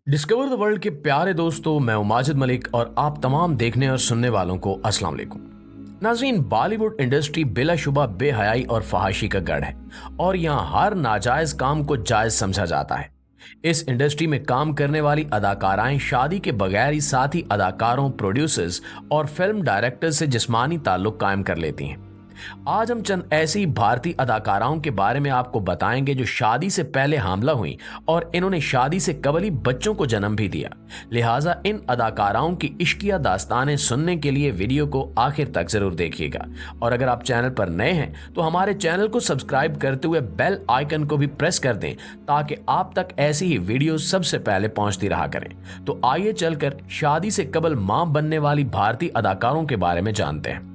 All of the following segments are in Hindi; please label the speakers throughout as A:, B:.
A: डिस्कवर द वर्ल्ड के प्यारे दोस्तों, मैं हूं माजिद मलिक और आप तमाम देखने और सुनने वालों को अस्सलाम वालेकुम। नाज़रीन, बॉलीवुड इंडस्ट्री बिलाशुबा बेहयाई और फहाशी का गढ़ है और यहाँ हर नाजायज काम को जायज समझा जाता है। इस इंडस्ट्री में काम करने वाली अदाकाराएं शादी के बगैर ही साथ ही अदाकारों, प्रोड्यूसर्स और फिल्म डायरेक्टर्स से जिस्मानी ताल्लुक कायम कर लेती हैं। आज हम चंद ऐसी भारतीय अदाकाराओं के बारे में आपको बताएंगे जो शादी से पहले हामला हुई और इन्होंने शादी से कबल ही बच्चों को जन्म भी दिया। लिहाजा इन अदाकाराओं की इश्किया दास्तानें सुनने के लिए वीडियो को आखिर तक जरूर देखिएगा और अगर आप चैनल पर नए हैं तो हमारे चैनल को सब्सक्राइब करते हुए बेल आइकन को भी प्रेस कर दें ताकि आप तक ऐसी ही वीडियो सबसे पहले पहुंचती रहा करें। तो आइए चलकर शादी से कबल मां बनने वाली भारतीय अदाकारों के बारे में जानते हैं।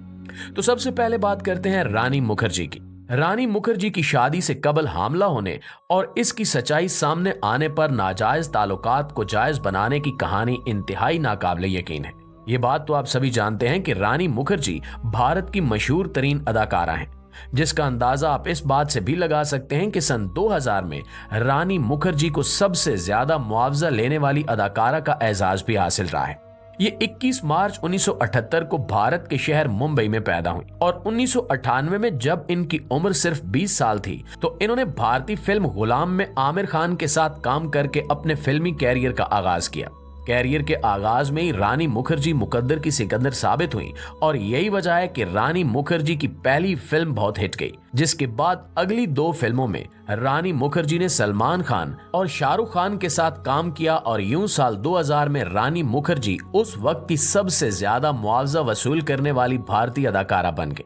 A: तो सबसे पहले बात करते हैं रानी मुखर्जी की। रानी मुखर्जी की शादी से कबल हामला होने और इसकी सच्चाई सामने आने पर नाजायज ताल्लुकात को जायज बनाने की कहानी इंतहाई नाकाबिले यकीन है। ये बात तो आप सभी जानते हैं कि रानी मुखर्जी भारत की मशहूर तरीन अदाकारा हैं, जिसका अंदाजा आप इस बात से भी लगा सकते हैं कि सन 2000 में रानी मुखर्जी को सबसे ज्यादा मुआवजा लेने वाली अदाकारा का एजाज भी हासिल रहा है। ये 21 मार्च 1978 को भारत के शहर मुंबई में पैदा हुई और 1998 में जब इनकी उम्र सिर्फ 20 साल थी तो इन्होंने भारतीय फिल्म गुलाम में आमिर खान के साथ काम करके अपने फिल्मी कैरियर का आगाज किया। कैरियर के आगाज में ही रानी मुखर्जी मुकद्दर की सिकंदर साबित हुई और यही वजह है कि रानी मुखर्जी की पहली फिल्म बहुत हिट गई, जिसके बाद अगली 2 फिल्मों में रानी मुखर्जी ने सलमान खान और शाहरुख खान के साथ काम किया और यूं साल 2000 में रानी मुखर्जी उस वक्त की सबसे ज्यादा मुआवजा वसूल करने वाली भारतीय अदाकारा बन गई।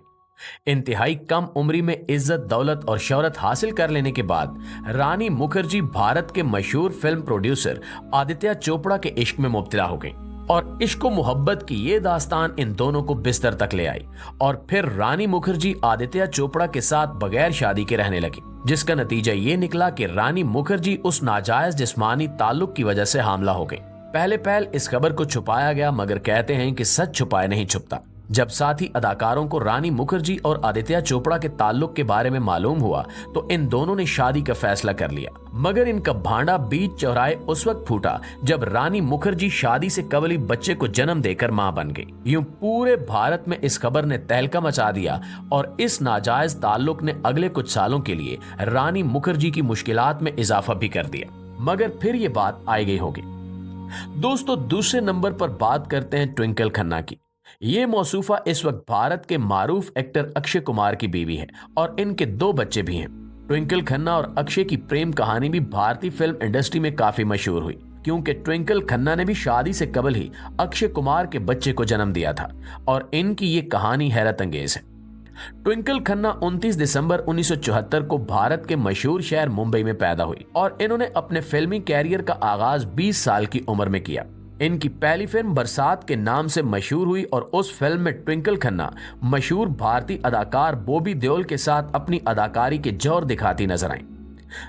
A: इंतहाई कम उम्री में इज्जत, दौलत और शोहरत हासिल कर लेने के बाद रानी मुखर्जी भारत के मशहूर फिल्म प्रोड्यूसर आदित्य चोपड़ा के इश्क में मुब्तला हो गई और इश्क व मोहब्बत की ये दास्तान इन दोनों को बिस्तर तक ले आई और फिर रानी मुखर्जी आदित्य चोपड़ा के साथ बगैर शादी के रहने लगी, जिसका नतीजा ये निकला कि रानी मुखर्जी उस नाजायज जिस्मानी ताल्लुक की वजह से हामला हो गई। पहले इस खबर को छुपाया गया, मगर कहते हैं कि सच छुपाए नहीं छुपता। जब साथी अदाकारों को रानी मुखर्जी और आदित्य चोपड़ा के ताल्लुक के बारे में मालूम हुआ तो इन दोनों ने शादी का फैसला कर लिया, मगर इनका भांडा बीच चौराहे उस वक्त फूटा जब रानी मुखर्जी शादी से कबल ही बच्चे को जन्म देकर मां बन गई। यूं पूरे भारत में इस खबर ने तहलका मचा दिया और इस नाजायज ताल्लुक ने अगले कुछ सालों के लिए रानी मुखर्जी की मुश्किलात में इजाफा भी कर दिया, मगर फिर ये बात आई गई होगी। दोस्तों, दूसरे नंबर पर बात करते हैं ट्विंकल खन्ना की। ये मौसूफा इस वक्त भारत के मारूफ एक्टर अक्षय कुमार की बीवी है और इनके 2 बच्चे भी हैं। ट्विंकल खन्ना और अक्षय की प्रेम कहानी भी भारतीय फिल्म इंडस्ट्री में काफी मशहूर हुई, क्योंकि ट्विंकल खन्ना ने भी शादी से कबल ही अक्षय कुमार के बच्चे को जन्म दिया था और इनकी ये कहानी हैरत अंगेज है। ट्विंकल खन्ना 29 दिसंबर 1974 को भारत के मशहूर शहर मुंबई में पैदा हुई और इन्होंने अपने फिल्मी कैरियर का आगाज 20 साल की उम्र में किया। इनकी पहली फिल्म बरसात के नाम से मशहूर हुई और उस फिल्म में ट्विंकल खन्ना मशहूर भारतीय अदाकार बॉबी देओल के साथ अपनी अदाकारी के जोर दिखाती नजर आईं।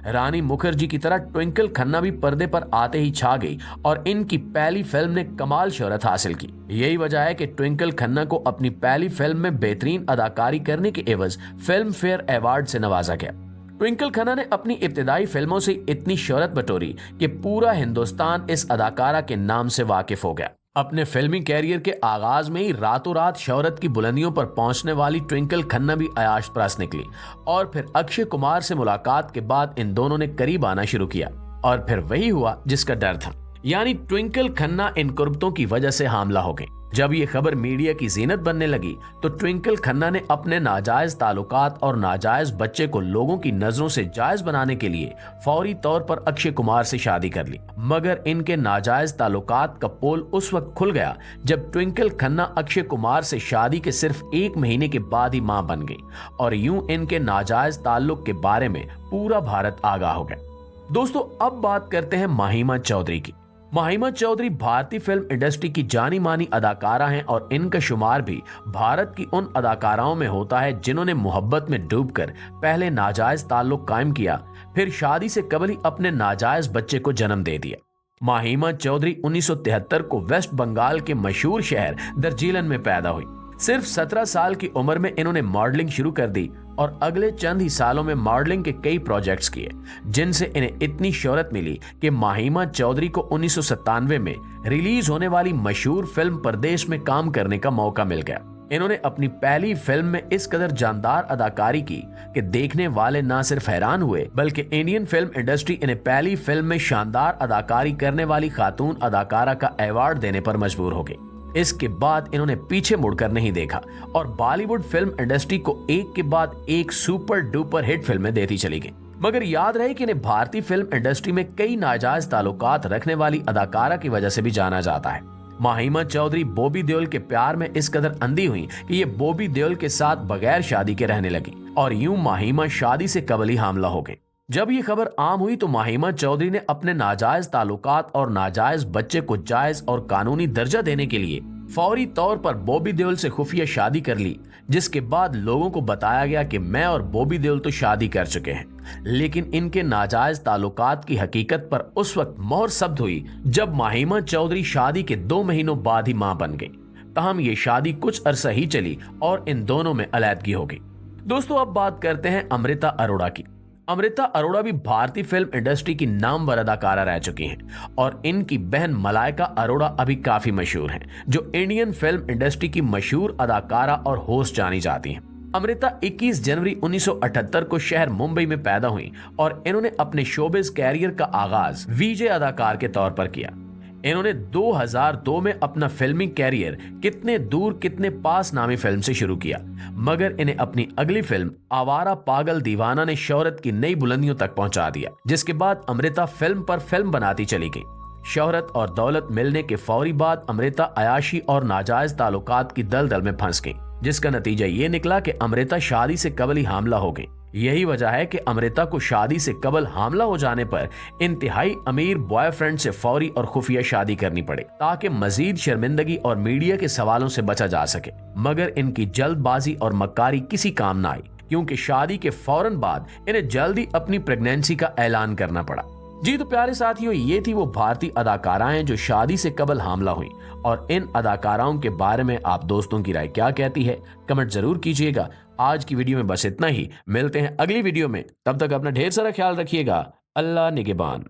A: रानी मुखर्जी की तरह ट्विंकल खन्ना भी पर्दे पर आते ही छा गई और इनकी पहली फिल्म ने कमाल शोहरत हासिल की। यही वजह है कि ट्विंकल खन्ना को अपनी पहली फिल्म में बेहतरीन अदाकारी करने के एवज फिल्म फेयर अवार्ड से नवाजा गया। ट्विंकल खन्ना ने अपनी इब्तिदाई फिल्मों से इतनी शोहरत बटोरी कि पूरा हिंदुस्तान इस अदाकारा के नाम से वाकिफ हो गया। अपने फिल्मी कैरियर के आगाज में ही रातों रात शोहरत की बुलंदियों पर पहुंचने वाली ट्विंकल खन्ना भी अयाश प्रस्त निकली और फिर अक्षय कुमार से मुलाकात के बाद इन दोनों ने करीब आना शुरू किया और फिर वही हुआ जिसका डर था, यानी ट्विंकल खन्ना इन कुर्बतों की वजह से हामला हो गई। जब ये खबर मीडिया की जीनत बनने लगी तो ट्विंकल खन्ना ने अपने नाजायज ताल्लुकात और नाजायज बच्चे को लोगों की नजरों से जायज बनाने के लिए फौरी तौर पर अक्षय कुमार से शादी कर ली, मगर इनके नाजायज ताल्लुकात का पोल उस वक्त खुल गया जब ट्विंकल खन्ना अक्षय कुमार से शादी के सिर्फ 1 महीने के बाद ही मां बन गई और यूं इनके नाजायज ताल्लुक के बारे में पूरा भारत आगाह हो गया। दोस्तों, अब बात करते हैं माहिमा चौधरी की। माहिमा चौधरी भारतीय फिल्म इंडस्ट्री की जानी मानी अदाकारा हैं और इनका शुमार भी भारत की उन अदाकाराओं में होता है जिन्होंने मोहब्बत में डूबकर पहले नाजायज ताल्लुक कायम किया, फिर शादी से कबल ही अपने नाजायज बच्चे को जन्म दे दिया। माहिमा चौधरी 1973 को वेस्ट बंगाल के मशहूर शहर दर्जीलन में पैदा हुई। सिर्फ 17 साल की उम्र में इन्होंने मॉडलिंग शुरू कर दी और अगले चंद ही सालों में मॉडलिंग के कई प्रोजेक्ट्स किए, जिनसे इन्हें इतनी शोहरत मिली कि माहिमा चौधरी को 1997 में रिलीज होने वाली मशहूर फिल्म परदेश में काम करने का मौका मिल गया। इन्होंने अपनी पहली फिल्म में इस कदर जानदार अदाकारी की कि देखने वाले ना सिर्फ हैरान हुए, बल्कि इंडियन फिल्म इंडस्ट्री इन्हें पहली फिल्म में शानदार अदाकारी करने वाली खातून अदाकारा का अवार्ड देने पर मजबूर हो गई। इसके बाद इन्होंने पीछे मुड़कर नहीं देखा और बॉलीवुड फिल्म इंडस्ट्री को एक के बाद एक सुपर डुपर हिट फिल्में देती चली गई। मगर याद रहे कि इन्हें भारतीय फिल्म इंडस्ट्री में कई नाजायज ताल्लुकात रखने वाली अदाकारा की वजह से भी जाना जाता है। माहिमा चौधरी बॉबी देओल के प्यार में इस कदर अंधी हुई कि ये बॉबी देओल के साथ बगैर शादी के रहने लगी और यूं माहिमा शादी से कबल ही हामला हो गई। जब ये खबर आम हुई तो माहिमा चौधरी ने अपने नाजायज ताल्लुकात और नाजायज बच्चे को जायज और कानूनी दर्जा देने के लिए फौरी तौर पर बॉबी देओल से खुफिया शादी कर ली, जिसके बाद लोगों को बताया गया कि मैं और बॉबी देओल तो शादी कर चुके हैं, लेकिन इनके नाजायज ताल्लुकात की हकीकत पर उस वक्त मोहर सब्त हुई जब माहिमा चौधरी शादी के 2 महीनों बाद ही मां बन गई। तहम ये शादी कुछ अरसा ही चली और इन दोनों में अलैदगी हो गई। दोस्तों, अब बात करते हैं अमृता अरोड़ा की। अमृता अरोड़ा भी भारतीय फिल्म इंडस्ट्री की नामवर अदाकारा रह चुकी हैं और इनकी बहन मलाइका अरोड़ा अभी काफी मशहूर हैं, जो इंडियन फिल्म इंडस्ट्री की मशहूर अदाकारा और होस्ट जानी जाती हैं। अमृता 21 जनवरी 1978 को शहर मुंबई में पैदा हुई और इन्होंने अपने शोबिज कैरियर का आगाज वीजे अदाकार के तौर पर किया। इन्होंने 2002 में अपना फिल्मी कैरियर कितने दूर कितने पास नामी फिल्म से शुरू किया, मगर इन्हें अपनी अगली फिल्म आवारा पागल दीवाना ने शोहरत की नई बुलंदियों तक पहुंचा दिया, जिसके बाद अमृता फिल्म पर फिल्म बनाती चली गई। शोहरत और दौलत मिलने के फौरी बाद अमृता अयाशी और नाजायज ताल्लुकात की दलदल में फंस गई, जिसका नतीजा ये निकला कि अमृता शादी से कबल ही हामला हो गई। यही वजह है कि अमृता को शादी से कबल हामला हो जाने पर इंतहाई अमीर बॉयफ्रेंड से फौरी और खुफिया शादी करनी पड़े, ताकि मजीद शर्मिंदगी और मीडिया के सवालों से बचा जा सके। मगर इनकी जल्दबाजी और मक्कारी किसी काम ना आई, क्योंकि शादी के फौरन बाद इन्हें जल्दी अपनी प्रेगनेंसी का ऐलान करना पड़ा। जी तो प्यारे साथियों, ये थी वो भारतीय अदाकाराएं जो शादी से कबल हामला हुई, और इन अदाकाराओं के बारे में आप दोस्तों की राय क्या कहती है, कमेंट जरूर कीजिएगा। आज की वीडियो में बस इतना ही, मिलते हैं अगली वीडियो में, तब तक अपना ढेर सारा ख्याल रखिएगा। अल्लाह निगहबान।